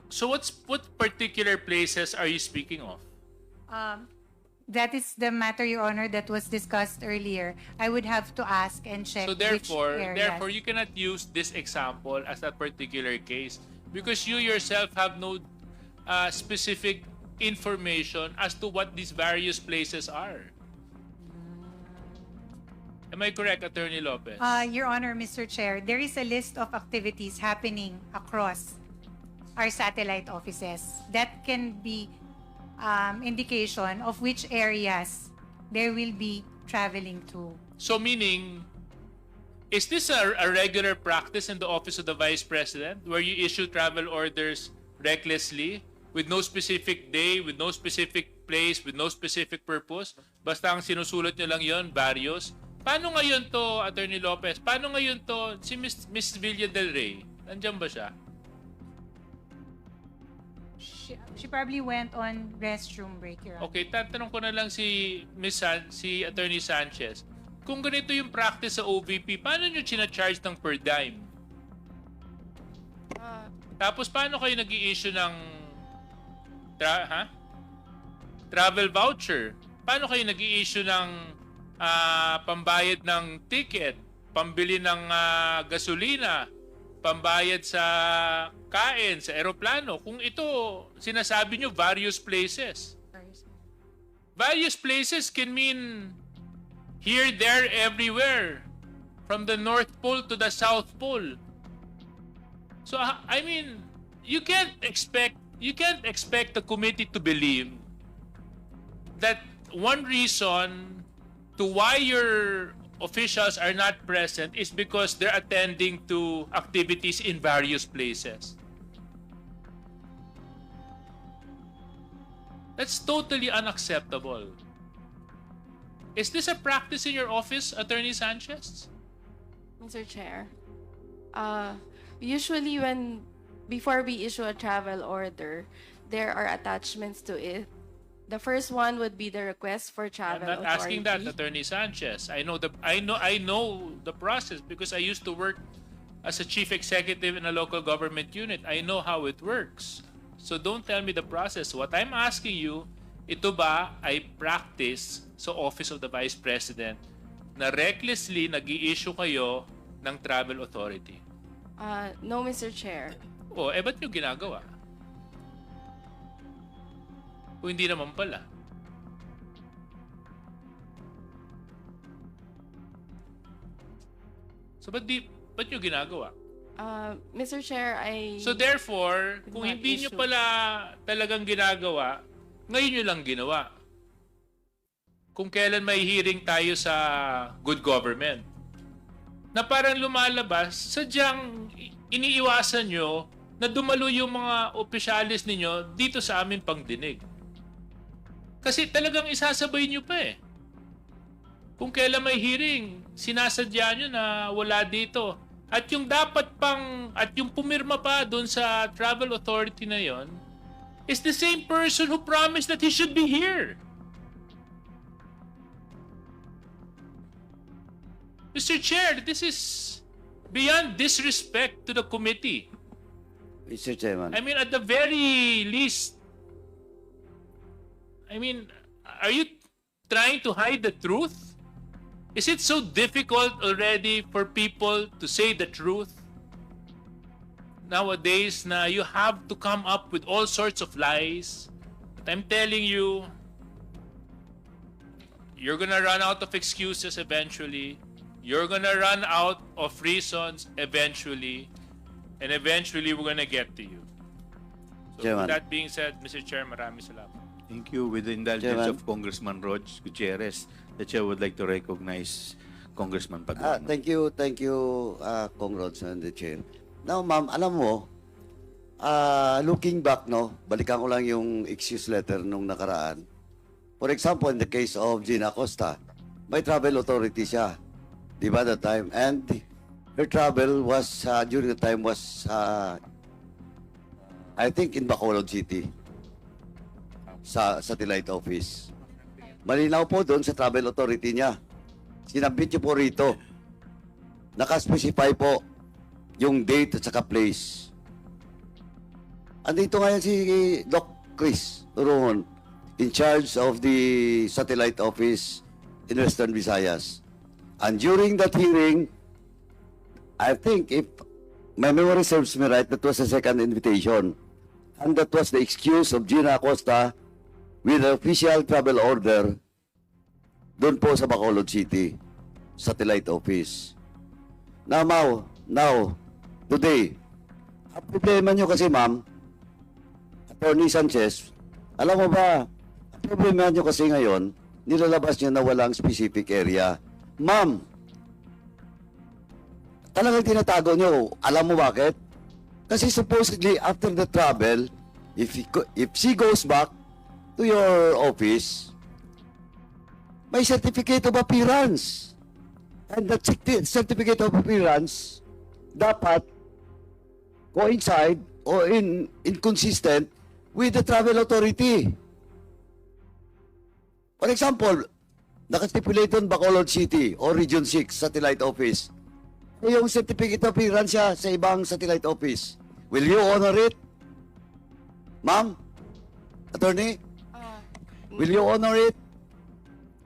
So what particular places are you speaking of? That is the matter, Your Honor, that was discussed earlier. I would have to ask and check So which areas. therefore, you cannot use this example as that particular case because you yourself have no specific information as to what these various places are. Am I correct, Attorney Lopez? Your Honor, Mr. Chair, there is a list of activities happening across our satellite offices. That can be indication of which areas they will be traveling to. So meaning, is this a regular practice in the Office of the Vice President where you issue travel orders recklessly with no specific day, with no specific place, with no specific purpose? Basta ang sinusulat nyo lang yon, various. Paano ngayon to, Attorney Lopez? Paano ngayon to, si Miss Villa del Rey? Nandiyan ba siya? She probably went on restroom break, Your Honor. Okay, tatanong ko na lang si Attorney Sanchez. Kung ganito yung practice sa OVP, paano nyo charge ng per dime? Tapos paano kayo nag-i-issue ng travel voucher? Paano kayo nag-i-issue ng pambayad ng ticket, pambili ng gasolina, pambayad sa kain, sa eroplano? Kung ito, sinasabi nyo, various places. Various places can mean here, there, everywhere. From the North Pole to the South Pole. So, I mean, you can't expect the committee to believe that one reason to why your officials are not present is because they're attending to activities in various places. That's totally unacceptable. Is this a practice in your office, Attorney Sanchez? Mr. Chair, usually before we issue a travel order, there are attachments to it. The first one would be the request for travel I'm not asking that, Attorney Sanchez. I know the process because I used to work as a chief executive in a local government unit. I know how it works. So don't tell me the process. What I'm asking you, ito ba ay practice sa Office of the Vice President na recklessly nag-i-issue kayo ng travel authority? No, Mr. Chair. Ba't nyo ginagawa? O hindi naman pala. So, ba't nyo ginagawa? Mr. Chair, So therefore, kung hindi nyo pala talagang ginagawa, ngayon nyo lang ginawa. Kung kailan may hearing tayo sa good government, na parang lumalabas, sadyang iniiwasan nyo na dumalo yung mga opisyalis ninyo dito sa amin pangdinig. Kasi talagang isasabay nyo pa eh. Kung kailan may hearing, sinasadya nyo na wala dito. At yung dapat pang, at yung pumirma pa doon sa travel authority na yon is the same person who promised that he should be here. Mr. Chair, this is beyond disrespect to the committee. Mr. Chairman. I mean, at the very least, I mean, are you trying to hide the truth? Is it so difficult already for people to say the truth? Nowadays, na you have to come up with all sorts of lies. But I'm telling you, you're gonna run out of excuses eventually. You're gonna run out of reasons eventually. And eventually, we're gonna get to you. So Chairman. with that being said, Mr. Chair, maraming salamat. Thank you. With the indulgence Chairman. of Congressman Rog Gutierrez, the chair would like to recognize Congressman Paduano. Thank you, Congrats and the chair. Now, ma'am, alam mo, looking back, no, balikan ko lang yung excuse letter nung nakaraan. For example, in the case of Gina Acosta, may travel authority siya. Di ba, that time? And her travel was, during the time was, I think in Bacolod City, sa satellite office. Malinaw po doon sa travel authority niya. Sinabit niyo po rito. Nakaspecify po yung date at saka place. Andito ngayon si Doc Chris Turuhon, in charge of the satellite office in Western Visayas. And during that hearing, I think if my memory serves me right, that was the second invitation. And that was the excuse of Gina Acosta with the official travel order doon po sa Bacolod City, satellite office. Now, today, ang problema nyo kasi, ma'am, Attorney Sanchez, alam mo ba, ang problema nyo kasi ngayon, nilalabas nyo na walang specific area. Ma'am, talagang tinatago nyo. Alam mo bakit? Kasi supposedly, after the travel, if she goes back to your office, may certificate of appearance. And that certificate of appearance dapat coincide or inconsistent with the travel authority. For example, nakastipulate on Bacolod City or Region 6 satellite office. Yung certificate of appearance siya sa ibang satellite office. Will you honor it? Ma'am? Attorney? Will you honor it?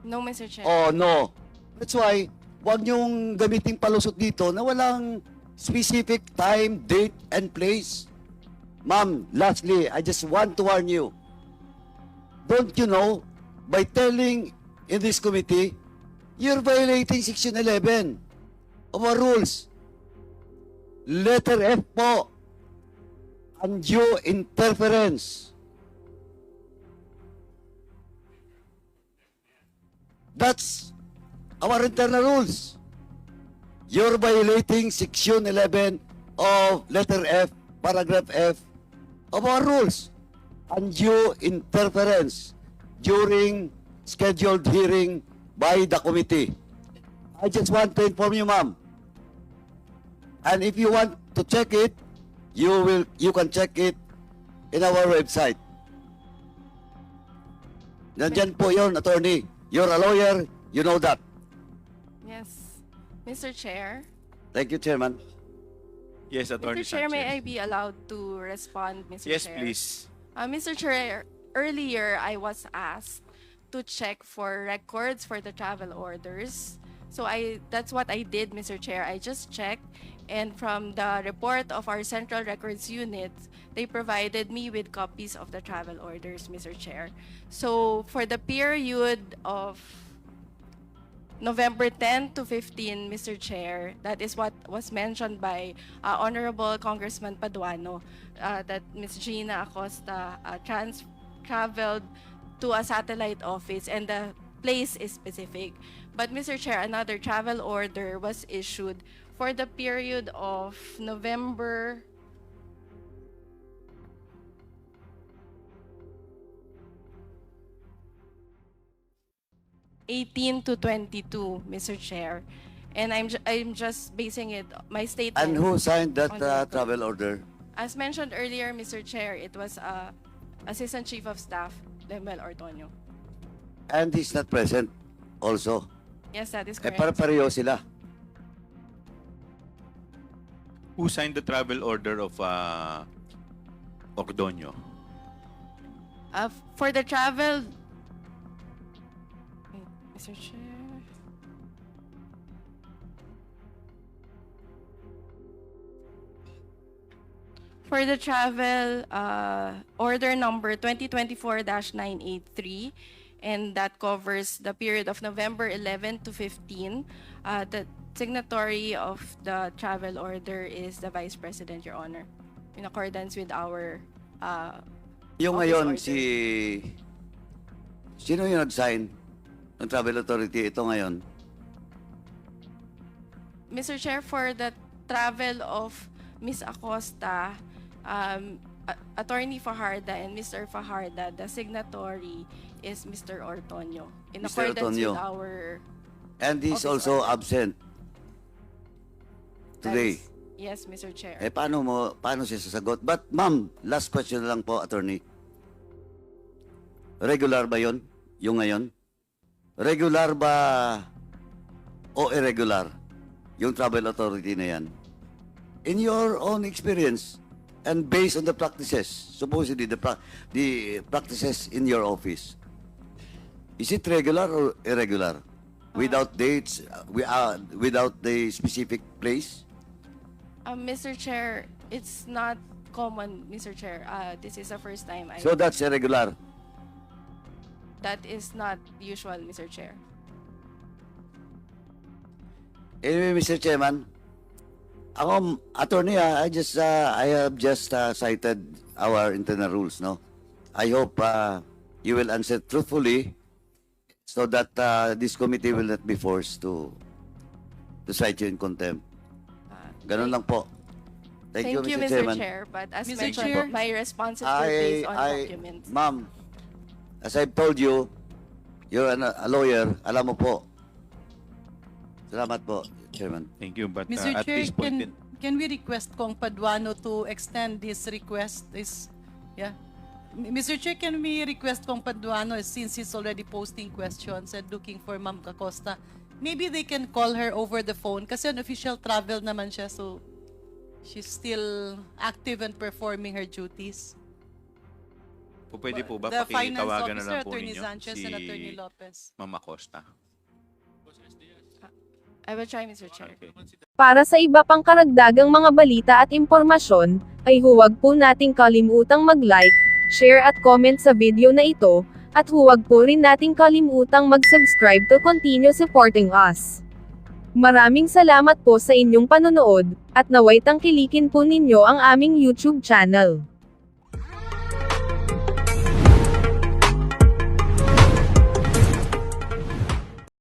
No, Mr. Chair. Oh, no. That's why, huwag niyong gamiting palusot dito na walang specific time, date, and place. Ma'am, lastly, I just want to warn you. Don't you know, by telling in this committee, you're violating Section 11 of our rules. Letter F po, undue interference. That's our internal rules. You're violating Section 11 of letter F, paragraph F of our rules. Undue interference during scheduled hearing by the committee. I just want to inform you, ma'am. And if you want to check it, you can check it in our website. Nandyan po yun, attorney. You're a lawyer, you know that. Yes. Mr. Chair. Thank you, Chairman. Yes, Attorney Mr. Chair, may I Sanchez. be allowed to respond, Mr. Yes, Chair? please. Mr. Chair, earlier I was asked to check for records for the travel orders. So that's what I did, Mr. Chair. I just checked, and from the report of our Central Records Unit, they provided me with copies of the travel orders, Mr. Chair. So for the period of November 10 to 15, Mr. Chair, that is what was mentioned by Honorable Congressman Paduano, that Ms. Gina Acosta traveled to a satellite office, and the place is specific. But Mr. Chair, another travel order was issued for the period of November 18 to 22, Mr. Chair. And I'm just basing it, my statement. And who signed that on the record. travel order? As mentioned earlier, Mr. Chair, it was Assistant Chief of Staff, Lemel Ortonio. And he's not present also. Yes, that is Eh, correct. para-pareho sila. Who signed the travel order of Ordonio? For the travel, Mr. Chair. For the travel, order number 2024-983, and that covers the period of November 11 to 15. The signatory of the travel order is the Vice President, Your Honor, in accordance with our Yung office ngayon, order. sino yung nag-sign ng travel authority ito ngayon? Mr. Chair, for the travel of Ms. Acosta, Attorney Fajarda and Mr. Fajarda, the signatory is Mr. Ortonio. In Mr. accordance Ortonio. with our And he's office also order. absent today. Yes, Mr. Chair. Eh, paano siya sasagot? But, ma'am, last question lang po, attorney. Regular ba yon? Yung ngayon? Regular ba o irregular? Yung travel authority na yan? In your own experience and based on the practices, supposedly the practices in your office, is it regular or irregular? Without dates, without the specific place? Mr. Chair, it's not common, Mr. Chair. This is the first time So that's irregular. that is not usual, Mr. Chair. Anyway, Mr. Chairman, ako, attorney, I have just cited our internal rules, no? I hope you will answer truthfully so that this committee will not be forced to cite you in contempt. Ganun lang po. Thank you, Mr. Chairman. Chair. But as Mr. mentioned, Chair. my responses were based on documents. Ma'am, as I've told you, you're a lawyer, alam mo po. Salamat po, Chairman. Thank you, but Mr. at Chair, this point, can we request Kong Paduano to extend his request? Mr. Chair, can we request Kong Paduano, since he's already posting questions and looking for Ma'am Acosta, maybe they can call her over the phone kasi on official travel naman siya, so she's still active and performing her duties. pwede po ba The Finance pakitawagan na Officer, lang po Attorney ninyo Sanchez and Attorney Lopez. Ma'am Acosta? I will try, Mr. Chair. Okay. Para sa iba pang karagdagang mga balita at impormasyon, ay huwag po nating kalimutang mag-like, share at comment sa video na ito, at huwag po rin nating kalimutang mag-subscribe to continue supporting us. Maraming salamat po sa inyong panonood, at naway tangkilikin po ninyo ang aming YouTube channel.